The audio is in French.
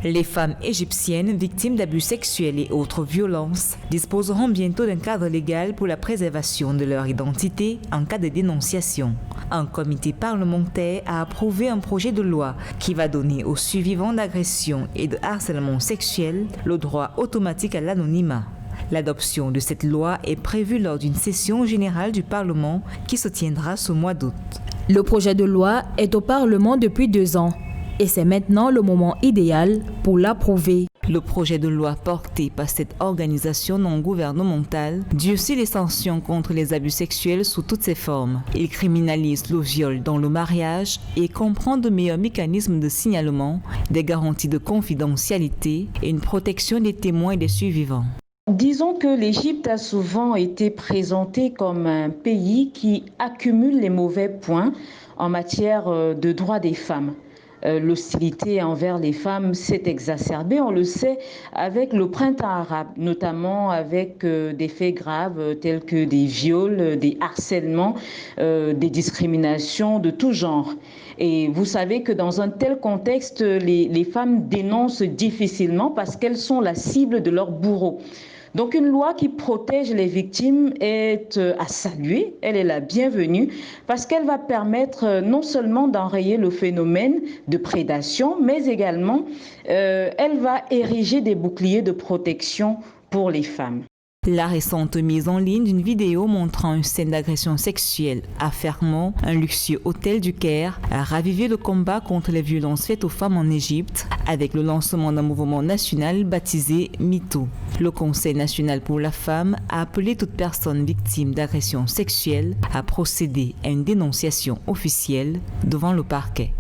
Les femmes égyptiennes victimes d'abus sexuels et autres violences disposeront bientôt d'un cadre légal pour la préservation de leur identité en cas de dénonciation. Un comité parlementaire a approuvé un projet de loi qui va donner aux survivants d'agressions et de harcèlement sexuel le droit automatique à l'anonymat. L'adoption de cette loi est prévue lors d'une session générale du Parlement qui se tiendra ce mois d'août. Le projet de loi est au Parlement depuis 2 ans et c'est maintenant le moment idéal pour l'approuver. Le projet de loi porté par cette organisation non gouvernementale durcit les sanctions contre les abus sexuels sous toutes ses formes. Il criminalise le viol dans le mariage et comprend de meilleurs mécanismes de signalement, des garanties de confidentialité et une protection des témoins et des survivants. Disons que l'Égypte a souvent été présentée comme un pays qui accumule les mauvais points en matière de droits des femmes. L'hostilité envers les femmes s'est exacerbée, on le sait, avec le printemps arabe, notamment avec des faits graves tels que des viols, des harcèlements, des discriminations de tout genre. Et vous savez que dans un tel contexte, les femmes dénoncent difficilement parce qu'elles sont la cible de leurs bourreaux. Donc une loi qui protège les victimes est à saluer, elle est la bienvenue parce qu'elle va permettre non seulement d'enrayer le phénomène de prédation, mais également elle va ériger des boucliers de protection pour les femmes. La récente mise en ligne d'une vidéo montrant une scène d'agression sexuelle à Fermont, un luxueux hôtel du Caire, a ravivé le combat contre les violences faites aux femmes en Égypte avec le lancement d'un mouvement national baptisé MeToo. Le Conseil national pour la femme a appelé toute personne victime d'agression sexuelle à procéder à une dénonciation officielle devant le parquet.